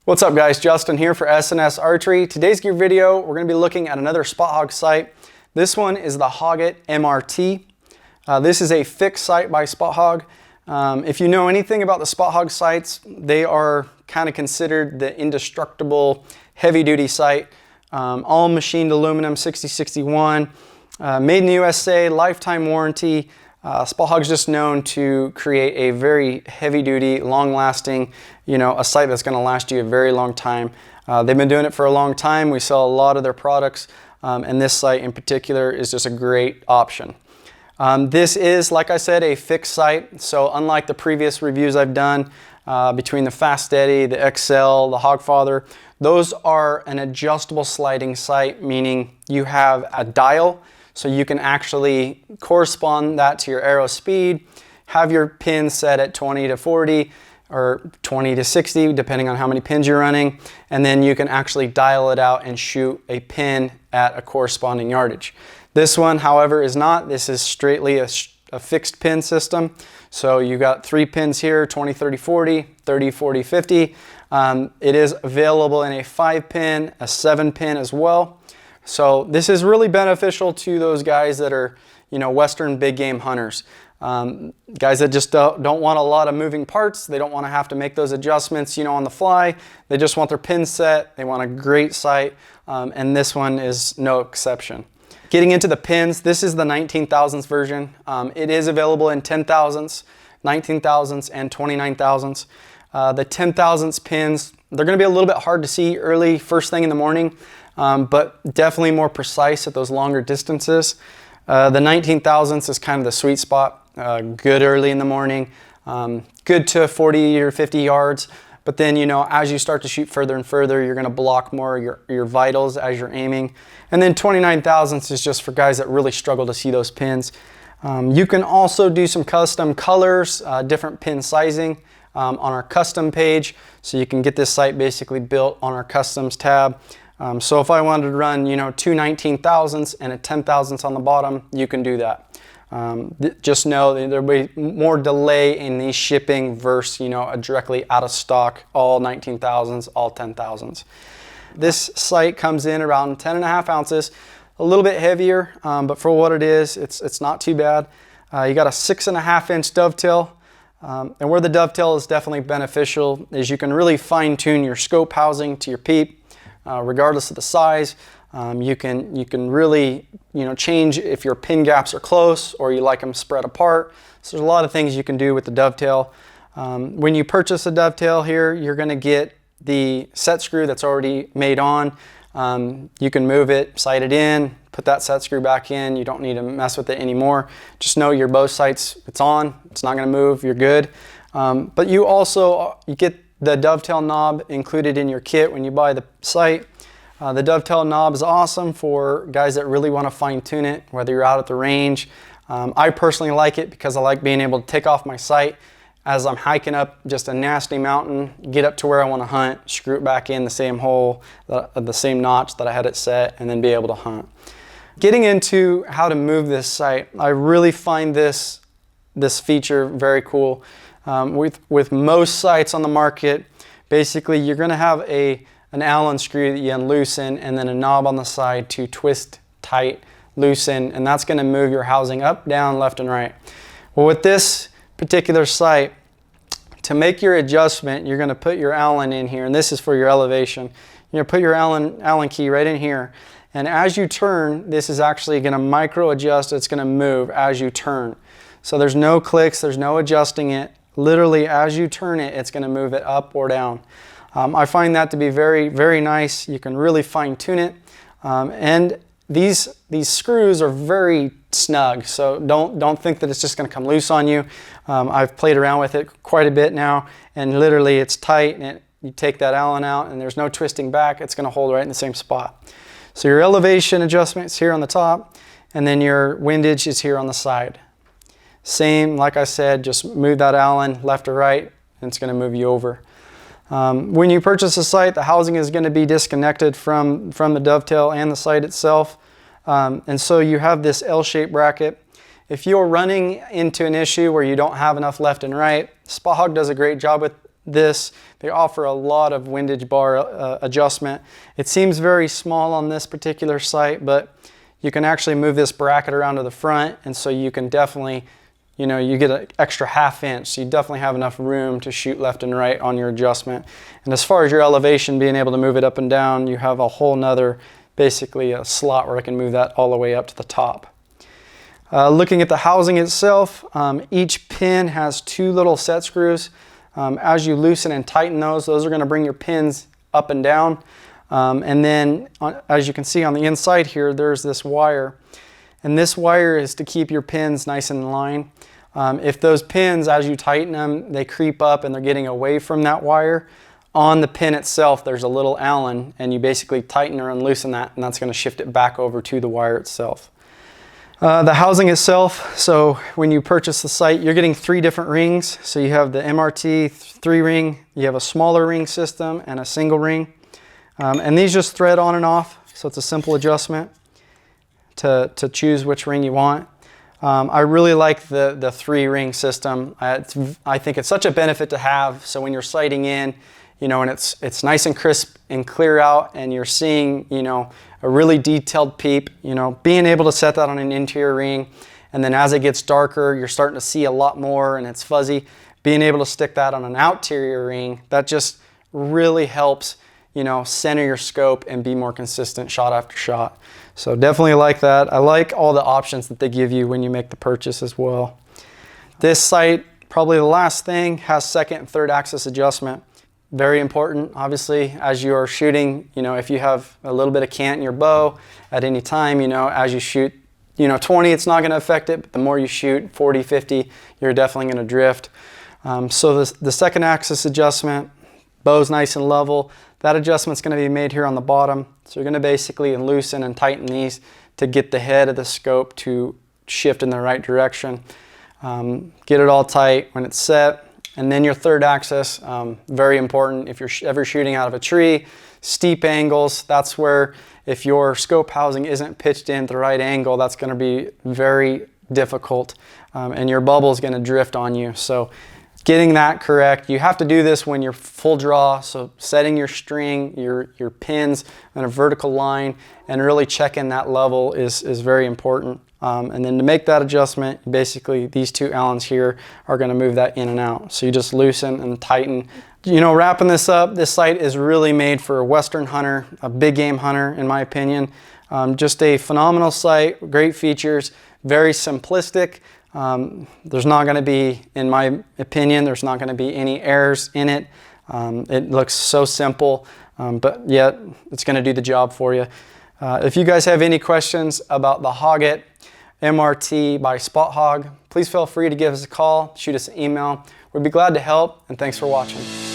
What's up guys, Justin here for S&S Archery. Today's gear video, we're going to be looking at another Spot Hogg sight. This one is the Hogg IT MRT. This is a fixed sight by Spot Hogg. If you know anything about the Spot Hogg sights, they are kind of considered the indestructible heavy duty sight. All machined aluminum 6061, made in the USA, lifetime warranty. Spot Hogg's just known to create a very heavy duty, long lasting, a sight that's going to last you a very long time. They've been doing it for a long time. We sell a lot of their products, and this sight in particular is just a great option. This is, like I said, a fixed sight. So unlike the previous reviews I've done between the Fast Steady, the XL, the Hogfather, those are an adjustable sliding sight, meaning you have a dial. So you can actually correspond that to your arrow speed, have your pin set at 20 to 40 or 20 to 60, depending on how many pins you're running. And then you can actually dial it out and shoot a pin at a corresponding yardage. This one, however, is not. This is straightly a fixed pin system. So you got 3 pins here, 20, 30, 40, 30, 40, 50. It is available in a 5-pin, a 7-pin as well. So this is really beneficial to those guys that are, Western big game hunters. Guys that just don't want a lot of moving parts. They don't want to have to make those adjustments, on the fly. They just want their pin set. They want a great sight, and this one is no exception. Getting into the pins, this is the 19 thousandths version. It is available in 10 thousandths, 19 thousandths, and 29 thousandths. The 10 thousandths pins, they're going to be a little bit hard to see early, first thing in the morning. But definitely more precise at those longer distances. The 19 thousandths is kind of the sweet spot. Good early in the morning, good to 40 or 50 yards. But then, as you start to shoot further and further, you're going to block more your vitals as you're aiming. And then 29 thousandths is just for guys that really struggle to see those pins. You can also do some custom colors, different pin sizing on our custom page. So you can get this sight basically built on our customs tab. So if I wanted to run, 2 19 thousandths and a 10 thousandths on the bottom, you can do that. Just know that there'll be more delay in the shipping versus, a directly out of stock, all 19 thousandths, all 10 thousandths. This sight comes in around 10.5 ounces, a little bit heavier, but for what it is, it's not too bad. You got a 6.5-inch dovetail. And where the dovetail is definitely beneficial is you can really fine tune your scope housing to your peep. Regardless of the size, you can really change if your pin gaps are close or you like them spread apart. So there's a lot of things you can do with the dovetail. When you purchase a dovetail here, you're going to get the set screw that's already made on. You can move it, sight it in, put that set screw back in. You don't need to mess with it anymore. Just know your bow sights, it's on, it's not going to move, you're good. But you get the dovetail knob included in your kit when you buy the sight. The dovetail knob is awesome for guys that really want to fine tune it, whether you're out at the range. I personally like it because I like being able to take off my sight as I'm hiking up just a nasty mountain, get up to where I want to hunt, screw it back in the same hole, the same notch that I had it set, and then be able to hunt. Getting into how to move this sight, I really find this feature very cool. With most sights on the market, basically you're going to have an Allen screw that you unloosen and then a knob on the side to twist, tight, loosen, and that's going to move your housing up, down, left, and right. Well, with this particular sight, to make your adjustment, you're going to put your Allen in here, and this is for your elevation. You're going to put your Allen key right in here, and as you turn, this is actually going to micro adjust. It's going to move as you turn. So there's no clicks, there's no adjusting it. Literally, as you turn it, it's going to move it up or down. I find that to be very, very nice. You can really fine tune it. And these screws are very snug, so don't think that it's just going to come loose on you. I've played around with it quite a bit now, and literally it's tight, and you take that Allen out, and there's no twisting back. It's going to hold right in the same spot. So your elevation adjustment is here on the top, and then your windage is here on the side. Same, like I said, just move that Allen left or right, and it's going to move you over. When you purchase a sight, the housing is going to be disconnected from the dovetail and the sight itself. And so you have this L-shaped bracket. If you're running into an issue where you don't have enough left and right, Spot Hogg does a great job this. They offer a lot of windage bar adjustment. It seems very small on this particular sight, but you can actually move this bracket around to the front, and so you can definitely, you know, you get an extra ½ inch, so you definitely have enough room to shoot left and right on your adjustment. And as far as your elevation, being able to move it up and down, you have a whole nother, basically a slot where I can move that all the way up to the top. Looking at the housing itself, each pin has 2 little set screws. As you loosen and tighten those are going to bring your pins up and down. And then, as you can see on the inside here, there's this wire. And this wire is to keep your pins nice and in line. If those pins, as you tighten them, they creep up and they're getting away from that wire, on the pin itself there's a little Allen, and you basically tighten or unloosen that, and that's going to shift it back over to the wire itself. The housing itself, so when you purchase the sight, you're getting 3 different rings. So you have the MRT 3-ring, you have a smaller ring system, and a single ring. And these just thread on and off, so it's a simple adjustment to choose which ring you want. I really like the 3-ring system. I think it's such a benefit to have, so when you're sighting in, you know, and it's nice and crisp and clear out, and you're seeing, you know, a really detailed peep, you know, being able to set that on an interior ring, and then as it gets darker, you're starting to see a lot more and it's fuzzy. Being able to stick that on an outerior ring, that just really helps, you know, center your scope and be more consistent shot after shot. So definitely like that. I like all the options that they give you when you make the purchase as well. This sight, probably the last thing, has 2nd and 3rd axis adjustment. Very important, obviously, as you're shooting, you know, if you have a little bit of cant in your bow at any time, you know, as you shoot, you know, 20, it's not going to affect it, but the more you shoot, 40, 50, you're definitely going to drift. So the 2nd axis adjustment, bow's nice and level. That adjustment's going to be made here on the bottom. So you're going to basically loosen and tighten these to get the head of the scope to shift in the right direction. Get it all tight when it's set. And then your 3rd axis, very important if you're ever shooting out of a tree, steep angles, that's where if your scope housing isn't pitched in at the right angle, that's going to be very difficult, and your bubble is going to drift on you. So getting that correct, you have to do this when you're full draw, so setting your string, your pins on a vertical line, and really checking that level is very important. And then to make that adjustment, basically these 2 Allens here are going to move that in and out. So you just loosen and tighten. You know, wrapping this up, this sight is really made for a Western hunter, a big game hunter in my opinion. Just a phenomenal sight, great features, very simplistic. There's not going to be, in my opinion, there's not going to be any errors in it. It looks so simple, but yet it's going to do the job for you. If you guys have any questions about the Hogg IT MRT by Spot Hogg, please feel free to give us a call, shoot us an email. We'd be glad to help, and thanks for watching.